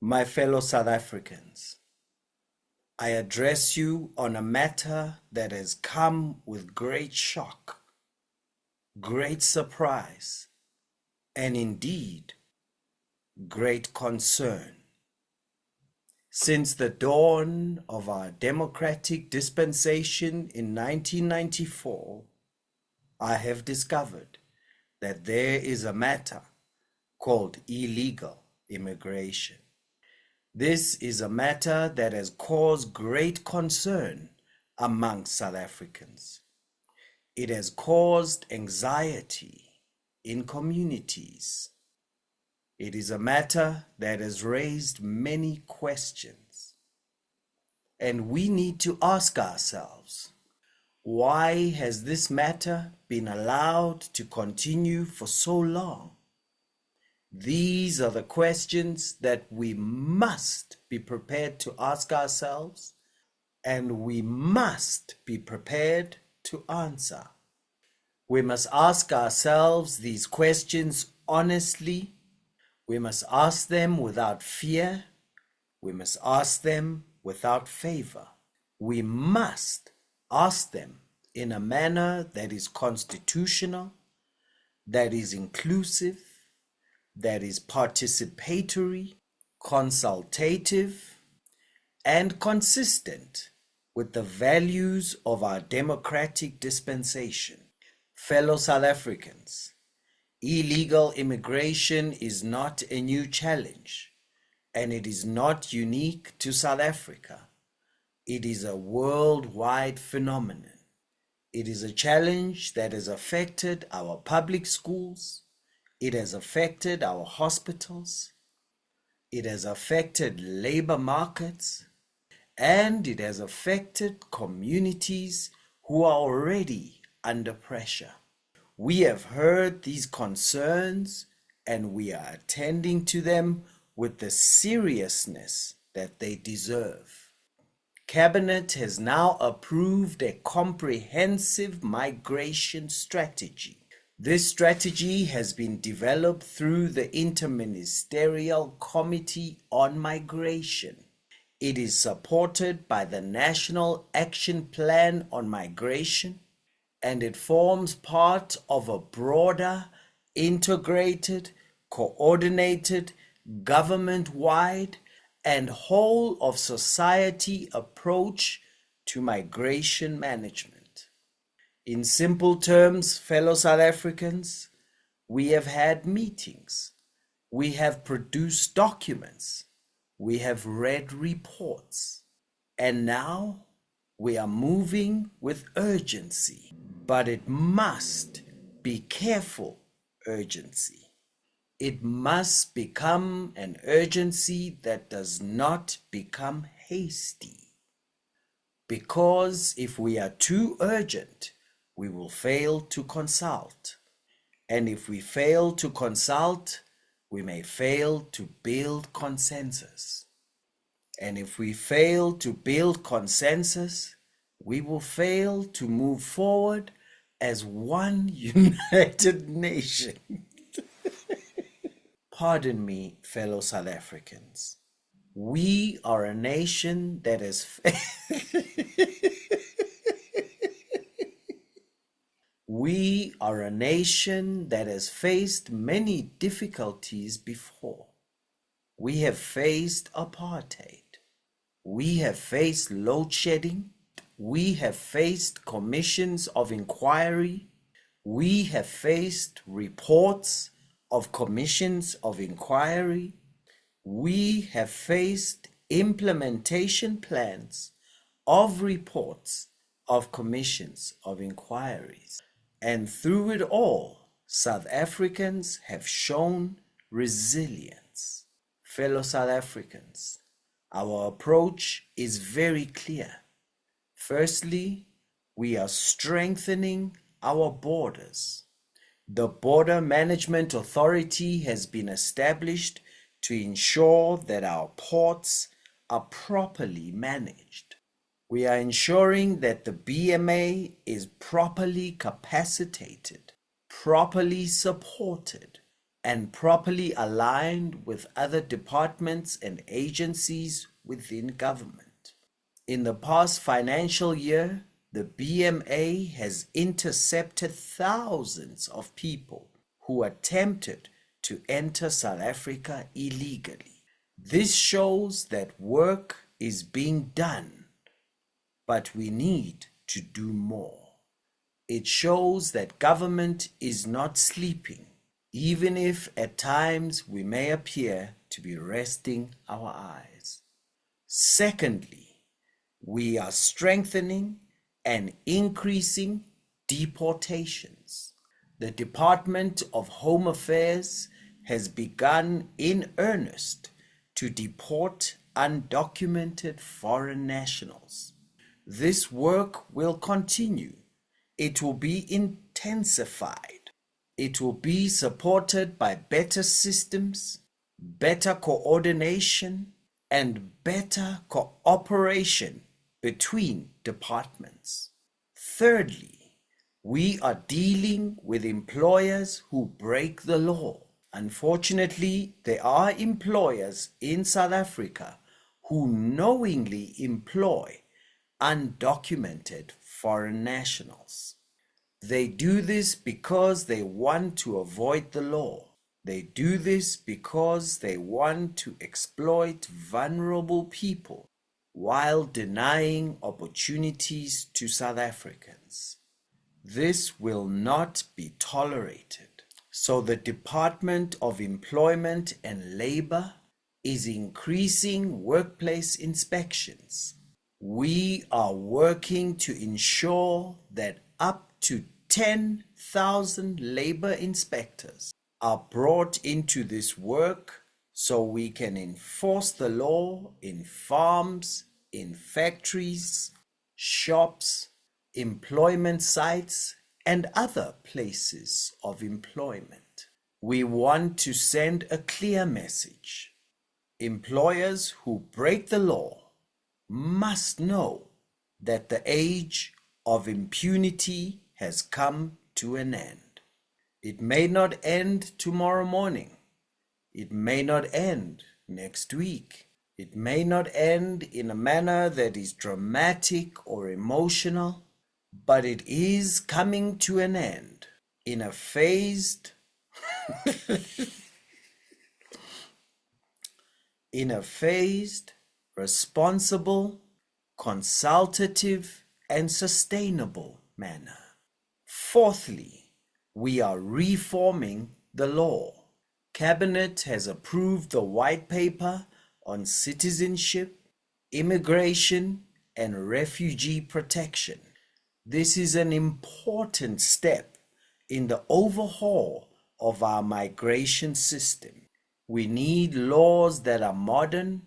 My fellow South Africans, I address you on a matter that has come with great shock, great surprise, and indeed, great concern. Since the dawn of our democratic dispensation in 1994, I have discovered that there is a matter called illegal immigration. This is a matter that has caused great concern among South Africans. It has caused anxiety in communities. It is a matter that has raised many questions. And we need to ask ourselves, why has this matter been allowed to continue for so long? These are the questions that we must be prepared to ask ourselves, and we must be prepared to answer. We must ask ourselves these questions honestly. We must ask them without fear. We must ask them without favor. We must ask them in a manner that is constitutional, that is inclusive, that is participatory, consultative, and consistent with the values of our democratic dispensation. Fellow South Africans, illegal immigration is not a new challenge, and it is not unique to South Africa. It is a worldwide phenomenon. It is a challenge that has affected our public schools. It has affected our hospitals. It has affected labor markets. And it has affected communities who are already under pressure. We have heard these concerns and we are attending to them with the seriousness that they deserve. Cabinet has now approved a comprehensive migration strategy. This strategy has been developed through the Interministerial Committee on Migration. It is supported by the National Action Plan on Migration, and it forms part of a broader, integrated, coordinated, government-wide, and whole of society approach to migration management. In simple terms, fellow South Africans, we have had meetings, we have produced documents, we have read reports, and now we are moving with urgency, but it must be careful urgency. It must become an urgency that does not become hasty. Because if we are too urgent, we will fail to consult. And if we fail to consult, we may fail to build consensus. And if we fail to build consensus, we will fail to move forward as one united nation. Pardon me, fellow South Africans. We are a nation that has We are a nation that has faced many difficulties before. We have faced apartheid. We have faced load shedding. We have faced commissions of inquiry. We have faced reports of commissions of inquiry. We have faced implementation plans of reports of commissions of inquiries. And through it all, South Africans have shown resilience. Fellow South Africans, our approach is very clear. Firstly, we are strengthening our borders. The Border Management Authority has been established to ensure that our ports are properly managed. We are ensuring that the BMA is properly capacitated, properly supported, and properly aligned with other departments and agencies within government. In the past financial year, the BMA has intercepted thousands of people who attempted to enter South Africa illegally. This shows that work is being done, but we need to do more. It shows that government is not sleeping, even if at times we may appear to be resting our eyes. Secondly, we are strengthening and increasing deportations. The Department of Home Affairs has begun in earnest to deport undocumented foreign nationals. This work will continue. It will be intensified. It will be supported by better systems, better coordination, and better cooperation between departments. Thirdly, we are dealing with employers who break the law. Unfortunately, there are employers in South Africa who knowingly employ undocumented foreign nationals. They do this because they want to avoid the law. They do this because they want to exploit vulnerable people while denying opportunities to South Africans. This will not be tolerated. So the Department of Employment and Labor is increasing workplace inspections. We are working to ensure that up to 10,000 labor inspectors are brought into this work so we can enforce the law in farms, in factories, shops, employment sites, and other places of employment. We want to send a clear message. Employers who break the law must know that the age of impunity has come to an end. It may not end tomorrow morning. It may not end next week. It may not end in a manner that is dramatic or emotional, but it is coming to an end in a phased, responsible, consultative, and sustainable manner. Fourthly, we are reforming the law. Cabinet has approved the white paper on citizenship, immigration, and refugee protection. This is an important step in the overhaul of our migration system. We need laws that are modern,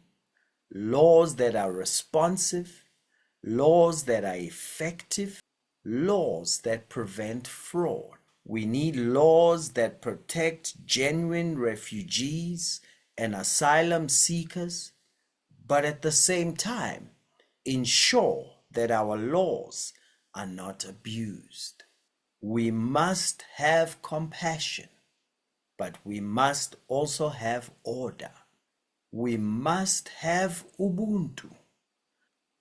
laws that are responsive, laws that are effective, laws that prevent fraud. We need laws that protect genuine refugees and asylum seekers, but at the same time, ensure that our laws are not abused. We must have compassion, but we must also have order. We must have Ubuntu.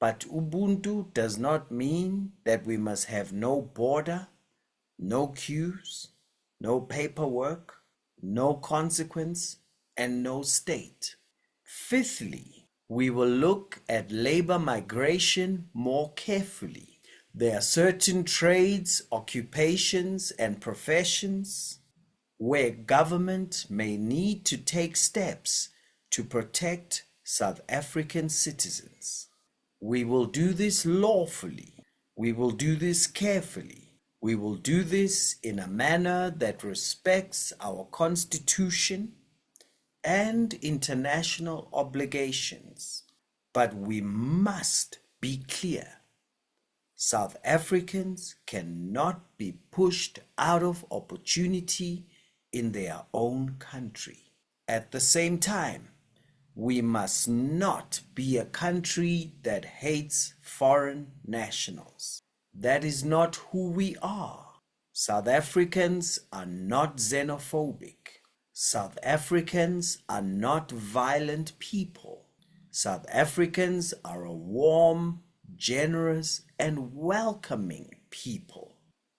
But Ubuntu does not mean that we must have no border, no queues, no paperwork, no consequence, and no state. Fifthly, we will look at labor migration more carefully. There are certain trades, occupations, and professions where government may need to take steps to protect South African citizens. We will do this lawfully. We will do this carefully. We will do this in a manner that respects our Constitution and international obligations. But we must be clear. South Africans cannot be pushed out of opportunity in their own country. At the same time, we must not be a country that hates foreign nationals. That is not who we are. South Africans are not xenophobic. South Africans are not violent people. South Africans are a warm, generous, and welcoming people.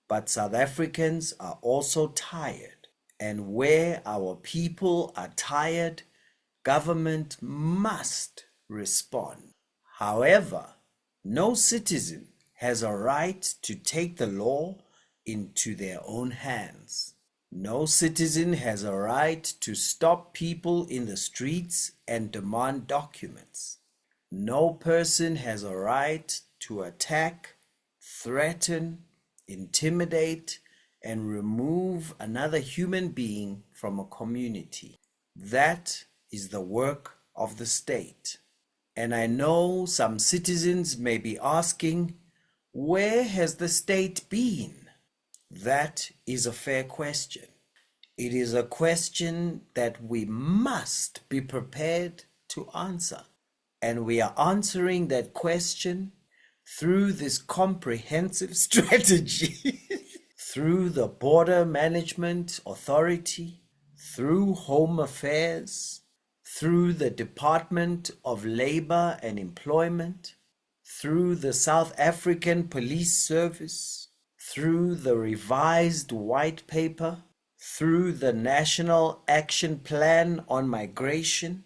But South Africans are also tired. And where our people are tired, government must respond. However, no citizen has a right to take the law into their own hands. No citizen has a right to stop people in the streets and demand documents. No person has a right to attack, threaten, intimidate, and remove another human being from a community. That is the work of the state. And I know some citizens may be asking, where has the state been? That is a fair question. It is a question that we must be prepared to answer. And we are answering that question through this comprehensive strategy, through the Border Management Authority, through Home Affairs, through the Department of Labor and Employment, through the South African Police Service, through the revised white paper, through the National Action Plan on Migration,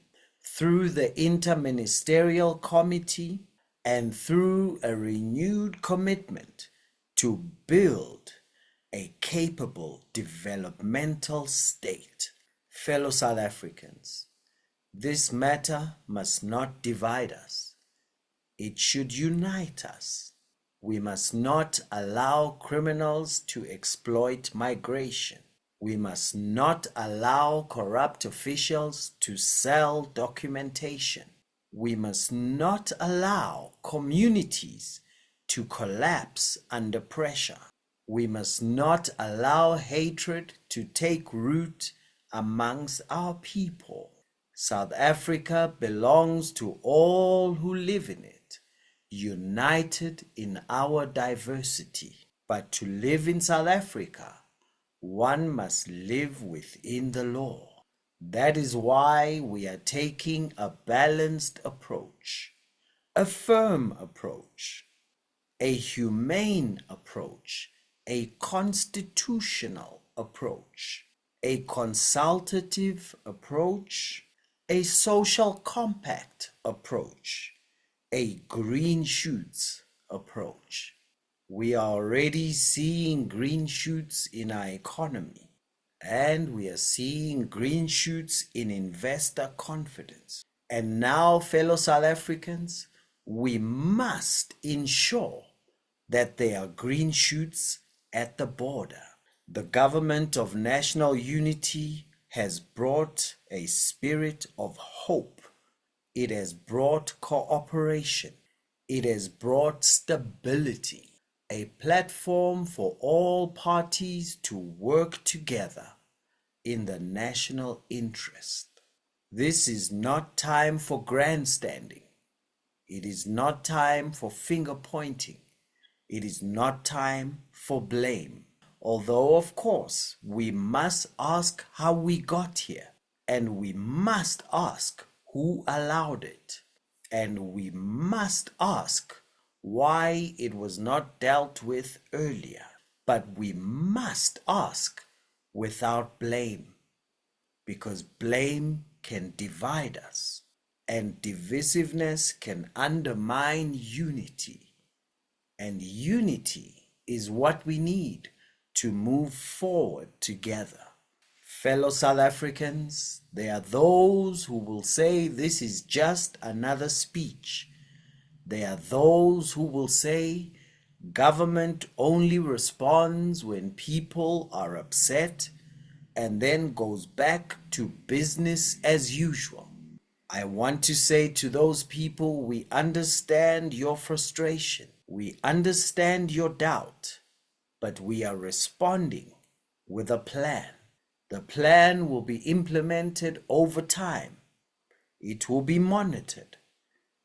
through the Interministerial Committee, and through a renewed commitment to build a capable developmental state. Fellow South Africans, this matter must not divide us. It should unite us. We must not allow criminals to exploit migration. We must not allow corrupt officials to sell documentation. We must not allow communities to collapse under pressure. We must not allow hatred to take root amongst our people. South Africa belongs to all who live in it, united in our diversity. But to live in South Africa, one must live within the law. That is why we are taking a balanced approach, a firm approach, a humane approach, a constitutional approach, a consultative approach, a social compact approach, a green shoots approach. We are already seeing green shoots in our economy, and we are seeing green shoots in investor confidence. And now, fellow South Africans, we must ensure that there are green shoots at the border. The government of national unity has brought a spirit of hope. It has brought cooperation. It has brought stability, a platform for all parties to work together in the national interest. This is not time for grandstanding. It is not time for finger pointing. It is not time for blame. Although, of course, we must ask how we got here, and we must ask who allowed it, and we must ask why it was not dealt with earlier. But we must ask without blame, because blame can divide us, and divisiveness can undermine unity. And unity is what we need to move forward together. Fellow South Africans, there are those who will say this is just another speech. There are those who will say government only responds when people are upset and then goes back to business as usual. I want to say to those people, we understand your frustration. We understand your doubt, but we are responding with a plan. The plan will be implemented over time. It will be monitored.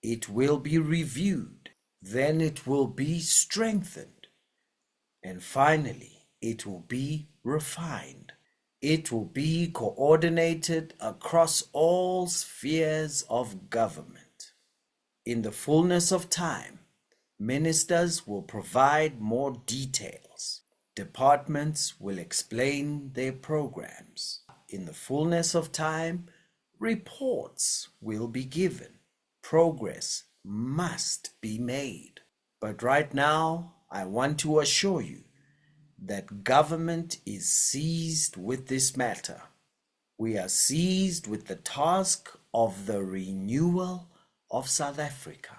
It will be reviewed. Then it will be strengthened. And finally, it will be refined. It will be coordinated across all spheres of government. In the fullness of time, ministers will provide more details. Departments will explain their programs. In the fullness of time, reports will be given. Progress must be made. But right now, I want to assure you that government is seized with this matter. We are seized with the task of the renewal of South Africa,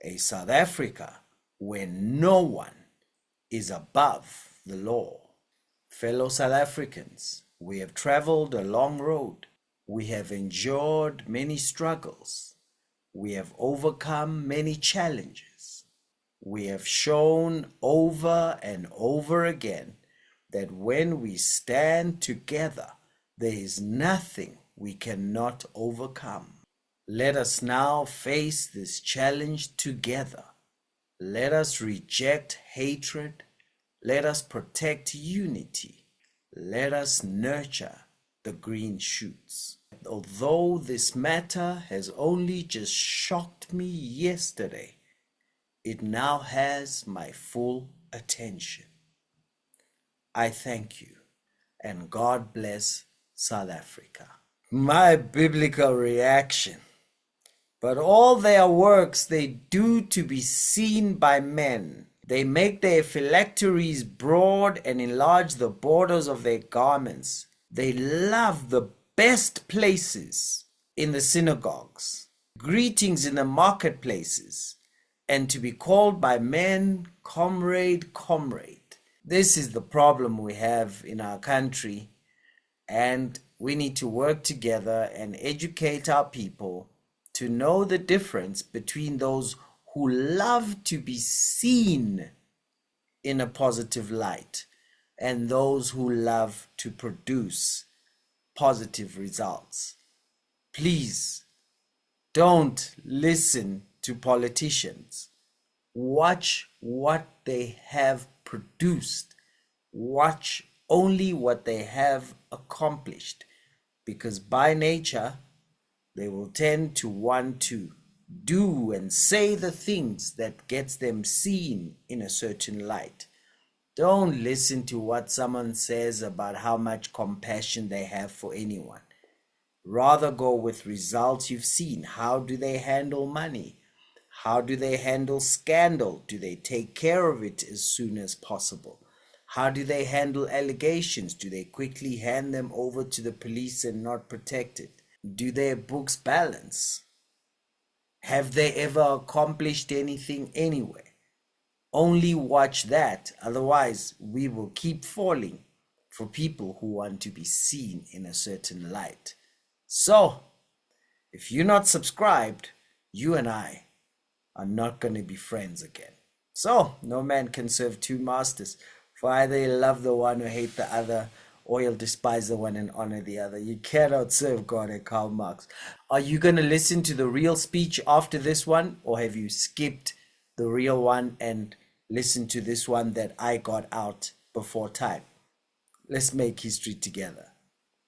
a South Africa where no one is above the law. Fellow South Africans, we have traveled a long road. We have endured many struggles. We have overcome many challenges. We have shown over and over again that when we stand together, there is nothing we cannot overcome. Let us now face this challenge together. Let us reject hatred. Let us protect unity. Let us nurture the green shoots. Although this matter has only just shocked me yesterday, it now has my full attention. I thank you, and God bless South Africa. My biblical reaction. But all their works they do to be seen by men. They make their phylacteries broad and enlarge the borders of their garments. They love the best places in the synagogues, greetings in the marketplaces, and to be called by men, comrade, comrade. This is the problem we have in our country, and we need to work together and educate our people to know the difference between those who love to be seen in a positive light and those who love to produce positive results. Please don't listen to politicians. Watch what they have produced. Watch only what they have accomplished, because by nature, they will tend to want to do and say the things that gets them seen in a certain light. Don't listen to what someone says about how much compassion they have for anyone. Rather go with results you've seen. How do they handle money? How do they handle scandal? Do they take care of it as soon as possible? How do they handle allegations? Do they quickly hand them over to the police and not protect it? Do their books balance? Have they ever accomplished anything anywhere? Only watch that. Otherwise, we will keep falling for people who want to be seen in a certain light. So, if you're not subscribed, you and I are not going to be friends again. So, no man can serve two masters, for either he'll love the one or hate the other, or you'll despise the one and honor the other. You cannot serve God and Karl Marx. Are you going to listen to the real speech after this one, or have you skipped the real one and listened to this one that I got out before time? Let's make history together.